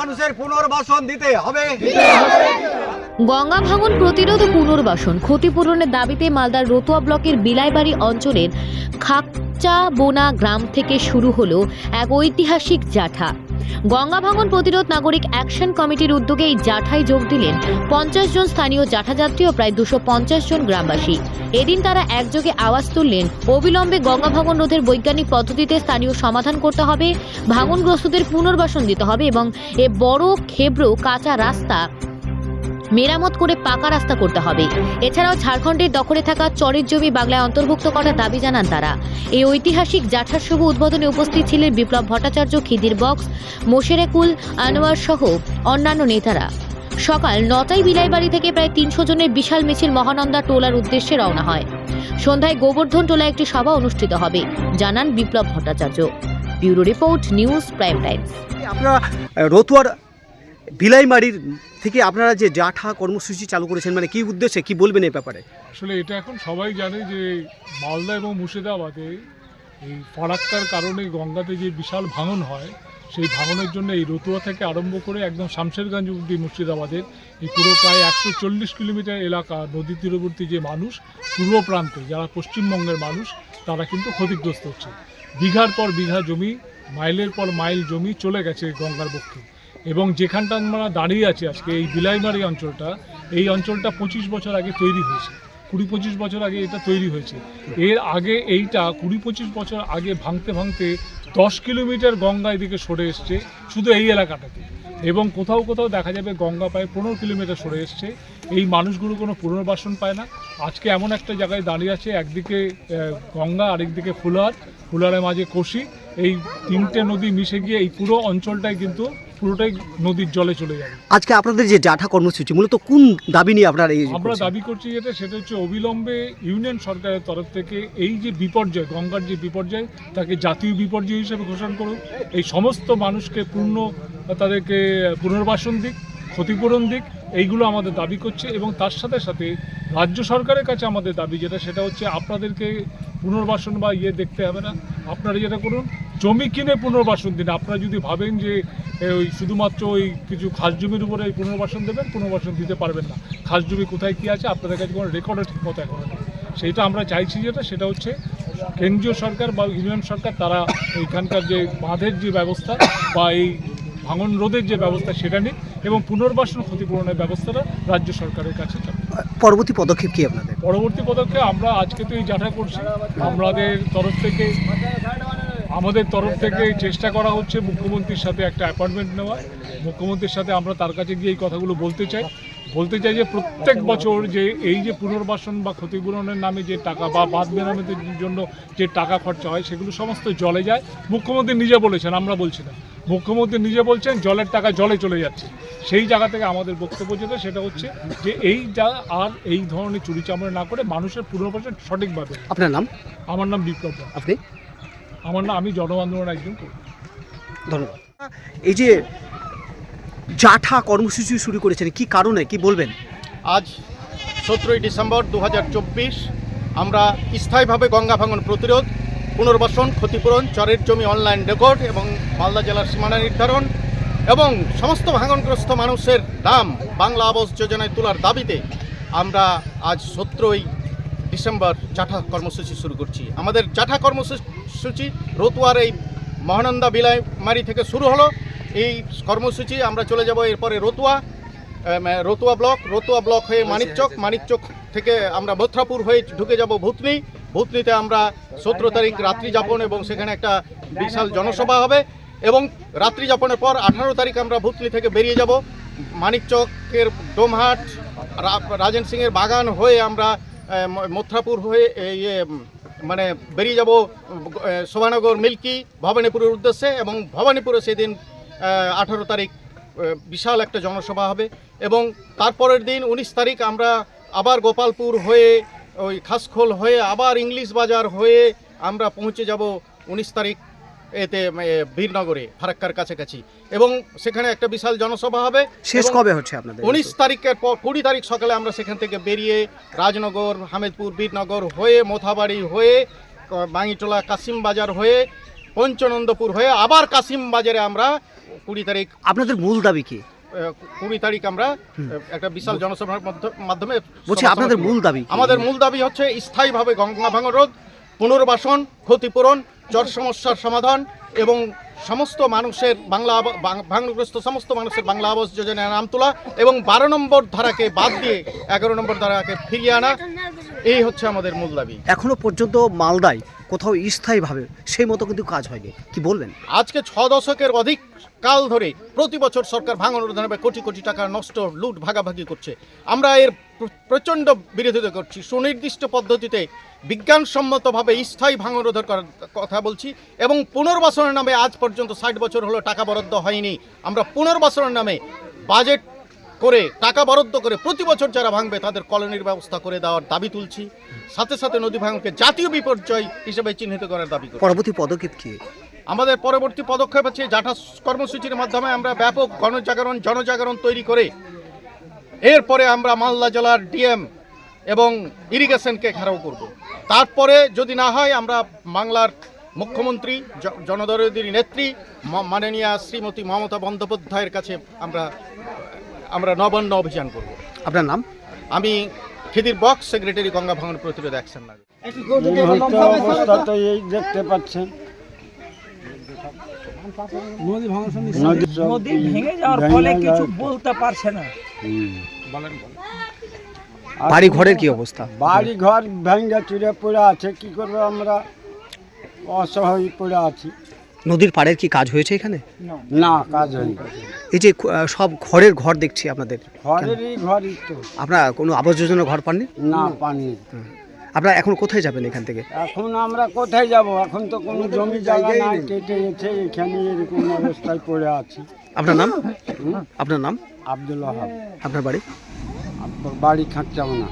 মানুষের পুনর্বাসন দিতে হবে। গঙ্গা ভাঙন প্রতিরোধ ও পুনর্বাসন ক্ষতিপূরণের দাবিতে মালদার রতুয়া ব্লকের বিলাইবাড়ি অঞ্চলের খাকচাবোনা গ্রাম থেকে শুরু হলো এক ঐতিহাসিক জাঠা। গঙ্গা ভাঙন প্রতিরোধ নাগরিক অ্যাকশন কমিটির উদ্যোগে এই জাঠায় যোগ দিলেন 50 জন স্থানীয় জাঠাযাত্রী ও প্রায় 250 জন গ্রামবাসী। এদিন তারা একযোগে আওয়াজ তুললেন, অবিলম্বে গঙ্গা ভাঙন রোধের বৈজ্ঞানিক পদ্ধতিতে স্থানীয় সমাধান করতে হবে, ভাঙনগ্রস্তদের পুনর্বাসন দিতে হবে এবং এ বড় খেবড়ো কাঁচা রাস্তা মেরামত করে পাকা রাস্তা করতে হবে। এছাড়াও ঝাড়খণ্ডের দখলে থাকা চরের জমি বাংলায় অন্তর্ভুক্ত করার দাবি জানান তারা। এই ঐতিহাসিক জাঠার শুভ উদ্বোধনে উপস্থিত ছিলেন বিপ্লব ভট্টাচার্য, খিদির বক্স, মোশেরেকুল আনোয়ার সহ অন্যান্য নেতারা। সকাল 9টায় বিলাইবাড়ি থেকে প্রায় 300 জনের বিশাল মিছিল মহানন্দা টোলার উদ্দেশ্যে রওনা হয়। সন্ধ্যায় গোবর্ধন টোলায় একটি সভা অনুষ্ঠিত হবে, জানান Biplab Bhattacharya. Bureau report, news prime times. আপনারা রতুয়ার বিলাইমারির থেকে আপনারা যে জাঠা কর্মসূচি চালু করেছেন, মানে কি উদ্দেশ্যে, কি বলবেন এই ব্যাপারে? আসলে এটা এখন সবাই জানে যে মালদা এবং মুর্শিদাবাদে এই ফারাক্কার কারণে গঙ্গাতে যে বিশাল ভাঙন হয়, সেই ভাঙনের জন্য এই রতুয়া থেকে আরম্ভ করে একদম শামশেরগঞ্জ অবধি মুর্শিদাবাদের এই পুরো প্রায় 140 কিলোমিটার এলাকা নদী তীরবর্তী যে মানুষ, পূর্ব প্রান্তে যারা পশ্চিমবঙ্গের মানুষ, তারা কিন্তু ক্ষতিগ্রস্ত হচ্ছে। বিঘার পর বিঘা জমি, মাইলের পর মাইল জমি চলে গেছে গঙ্গার পক্ষে। এবং যেখানটা আমরা দাঁড়িয়ে আছি আজকে, এই বিলাইমারি অঞ্চলটা, এই অঞ্চলটা 25 বছর আগে তৈরি হয়েছে, 20-25 বছর আগে এটা তৈরি হয়েছে। এর আগে এইটা 20-25 বছর আগে ভাঙতে ভাঙতে 10 কিলোমিটার গঙ্গা এদিকে সরে এসছে শুধু এই এলাকাটাতে, এবং কোথাও কোথাও দেখা যাবে গঙ্গা প্রায় 15 কিলোমিটার সরে এসছে। এই মানুষগুলো কোনো পুনর্বাসন পায় না। আজকে এমন একটা জায়গায় দাঁড়িয়ে আছে, একদিকে গঙ্গা, আরেকদিকে ফুলারের মাঝে কোশি, এই তিনটে নদী মিশে গিয়ে এই পুরো অঞ্চলটাই কিন্তু পুরোটাই নদীর জলে চলে যাবে। আজকে আপনাদের যে জাঠা কর্মসূচি মূলত কোন দাবি নিয়ে আপনারা এই আমরা দাবি করছি সেটা হচ্ছে অবিলম্বে ইউনিয়ন সরকারের তরফ থেকে এই যে বিপর্যয়, গঙ্গার যে বিপর্যয়, তাকে জাতীয় বিপর্যয় হিসেবে ঘোষণা করুন। এই সমস্ত মানুষকে তাদেরকে পুনর্বাসন দিক, ক্ষতিপূরণ দিক, এইগুলো আমাদের দাবি করছে। এবং তার সাথে সাথে রাজ্য সরকারের কাছে আমাদের দাবি সেটা হচ্ছে আপনাদেরকে পুনর্বাসন বা দেখতে হবে না, আপনারা যেটা করুন, জমি কিনে পুনর্বাসন দিন। আপনারা যদি ভাবেন যে ওই শুধুমাত্র ওই কিছু খাস জমির উপরে এই পুনর্বাসন দেবেন, পুনর্বাসন দিতে পারবেন না। খাস জমি কোথায় কী আছে আপনাদের কাছে কোনো রেকর্ডও ঠিক মতো এখন নেই। সেইটা আমরা চাইছি সেটা হচ্ছে কেন্দ্রীয় সরকার বা ইউনিয়ন সরকার তারা এইখানকার যে বাঁধের যে ব্যবস্থা বা এই ভাঙন রোধের যে ব্যবস্থা সেটা নিক, এবং পুনর্বাসন ক্ষতিপূরণের ব্যবস্থাটা রাজ্য সরকারের কাছে চাই। পরবর্তী পদক্ষেপ কি আপনাদের? পরবর্তী পদক্ষেপ আমরা আজকে তো এই জাঠা করছি, আমাদের তরফ থেকে চেষ্টা করা হচ্ছে মুখ্যমন্ত্রীর সাথে একটা অ্যাপয়েন্টমেন্ট নেওয়া। মুখ্যমন্ত্রীর সাথে আমরা তার কাছে গিয়ে এই কথাগুলো বলতে চাই যে প্রত্যেক বছর যে এই যে পুনর্বাসন বা ক্ষতিপূরণের নামে যে টাকা বা বাঁধ মেরামতের জন্য যে টাকা খরচা হয়, সেগুলো সমস্ত জলে যায়। মুখ্যমন্ত্রী নিজে বলেছেন, আমরা বলছি না, মুখ্যমন্ত্রী নিজে বলছেন জলের টাকা জলে চলে যাচ্ছে। সেই জায়গা থেকে আমাদের বক্তব্য সেটা হচ্ছে যে আর এই ধরনের চুরি চামড়া না করে মানুষের পুনর্বাসন সঠিকভাবে। আপনার নাম? আমার নাম বিপ্লব। আপনি? আমি জন আন্দোলন একজন করি। ধন্যবাদ। এই যে জাঠা কর্মসূচি শুরু করেছেন, কি কারণে, কি বলবেন? আজ 17ই ডিসেম্বর 2024 আমরা স্থায়ীভাবে গঙ্গা ভাঙন প্রতিরোধ, পুনর্বাসন, ক্ষতিপূরণ, চরের জমি অনলাইন রেকর্ড এবং মালদা জেলার সীমানা নির্ধারণ এবং সমস্ত ভাঙনগ্রস্ত মানুষের দাম বাংলা আবাস যোজনায় তোলার দাবিতে আমরা আজ 17ই ডিসেম্বর জাঠা কর্মসূচি শুরু করছি। আমাদের জাঠা কর্মসূচি রতুয়ার এই মহানন্দা বিলাইমারি থেকে শুরু হলো। এই কর্মসূচি আমরা চলে যাব এরপরে রতুয়া ব্লক হয়ে মানিকচক থেকে আমরা মথুরাপুর হয়ে ঢুকে যাব ভূতনিতে আমরা 17 তারিখ রাত্রি যাপন এবং সেখানে একটা বিশাল জনসভা হবে। এবং রাত্রি যাপনের পর 18 তারিখ আমরা ভূতনি থেকে বেরিয়ে যাব মানিকচকের ডোমহাট, রাজেন সিংয়ের বাগান হয়ে আমরা মথুরাপুর হয়ে বেরিয়ে যাব শোভানগর, মিল্কি, ভবানীপুরের উদ্দেশ্যে। এবং ভবানীপুরে সেদিন 18 তারিখ বিশাল একটা জনসভা হবে। এবং তারপরের দিন 19 তারিখ আমরা আবার গোপালপুর হয়ে ওই খাসখোল হয়ে আবার ইংলিশ বাজার হয়ে আমরা পৌঁছে যাব 19 তারিখ বীরনগরে, ফারাক্কার কাছাকাছি। এবং সেখানে একটা বিশাল জনসভা হবে। শেষ কবে হচ্ছে আপনাদের? 19 তারিখের পর 20 তারিখ সকালে আমরা সেখান থেকে বেরিয়ে রাজনগর, হামিদপুর, বীরনগর হয়ে মোথাবাড়ি হয়ে বাঙিটোলা, কাশিম বাজার হয়ে পঞ্চনন্দপুর হয়ে আবার কাশিম বাজারে আমরা 20 তারিখ আপনাদের মূল দাবি কি? 20 তারিখ আমরা একটা বিশাল জনসভার মাধ্যমে বলছি আপনাদের মূল দাবি কি? আমাদের মূল দাবি হচ্ছে স্থায়ীভাবে গঙ্গা ভাঙন রোধ, পুনর্বাসন, ক্ষতিপূরণ, চর সমস্যার সমাধান এবং সমস্ত মানুষের ভাঙনগ্রস্ত সমস্ত মানুষের বাংলা আবাস যোজনায় নাম তোলা এবং 12 নম্বর ধারাকে বাদ দিয়ে 11 নম্বর ধারাকে ফিরিয়ে আনা, এই হচ্ছে আমাদের মূল দাবি। এখনো পর্যন্ত মালদায় কোথাও স্থায়ীভাবে সেই মতো কিন্তু কাজ হয়নি, কি বলবেন? আজকে 6 দশকের অধিক কাল ধরে প্রতি বছর সরকার ভাঙন রোধে কোটি কোটি টাকা নষ্ট, লুট, ভাগাভাগি করছে। আমরা এর প্রচণ্ড বিরোধিতা করছি। সুনির্দিষ্ট পদ্ধতিতে বিজ্ঞানসম্মতভাবে স্থায়ী ভাঙন রোধের কথা বলছি এবং পুনর্বাসনের নামে আজ পর্যন্ত 60 বছর হলো টাকা বরাদ্দ হয়নি। আমরা পুনর্বাসনের নামে বাজেট করে টাকা বরাদ্দ করে প্রতি বছর যারা ভাঙবে তাদের কলোনির ব্যবস্থা করে দেওয়ার দাবি তুলছি। সাথে সাথে নদী ভাঙনকে জাতীয় বিপর্যয় হিসেবে চিহ্নিত করার দাবি করছি। পরবর্তী পদক্ষেপ কি? আমাদের পরবর্তী পদক্ষেপ হচ্ছে জাঠা কর্মসূচির মাধ্যমে আমরা ব্যাপক জনজাগরণ তৈরি করে এরপরে আমরা মালদা জেলার ডিএম এবং ইরিগেশনকে ঘেরাও করব। তারপরে যদি না হয় আমরা বাংলার মুখ্যমন্ত্রী জনদরদীর নেত্রী মাননীয়া শ্রীমতী মমতা বন্দ্যোপাধ্যায়ের কাছে আমরা নবান্ন অভিযান করব। আপনার নাম? আমি খিদির বক্স, সেক্রেটারি গঙ্গা ভাঙন প্রতিরোধ অ্যাকশন নাগরিক। অবস্থা তো এই দেখতে পাচ্ছেন, নদী ভেঙে যাওয়ার ফলে কিছু বলতে পারছে না। বাড়ি ঘরের কি অবস্থা? বাড়ি ঘর ভেঙে চুরে পড়ে আছে, কি করবো আমরা অসহায় পড়ে আছি। নদীর পাড়ের কি কাজ হয়েছে এখানে? না, কাজ হয়নি। এই যে সব ঘরের ঘর দেখছি আপনাদের, ঘরেরই ঘরই তো। আপনারা কোনো আবাস যোজনার ঘর পাননি? না, পানি। আপনারা এখন কোথায় যাবেন এখান থেকে? এখন আমরা কোথায় যাব? এখন তো কোনো জমি জায়গা নাই, কেটে গেছে, এখানে এরকম অবস্থায় পড়ে আছি। আপনার নাম? আপনার নাম? আব্দুল ওয়াহাব। আপনার বাড়ি? বাড়ি খাঁচাবো না।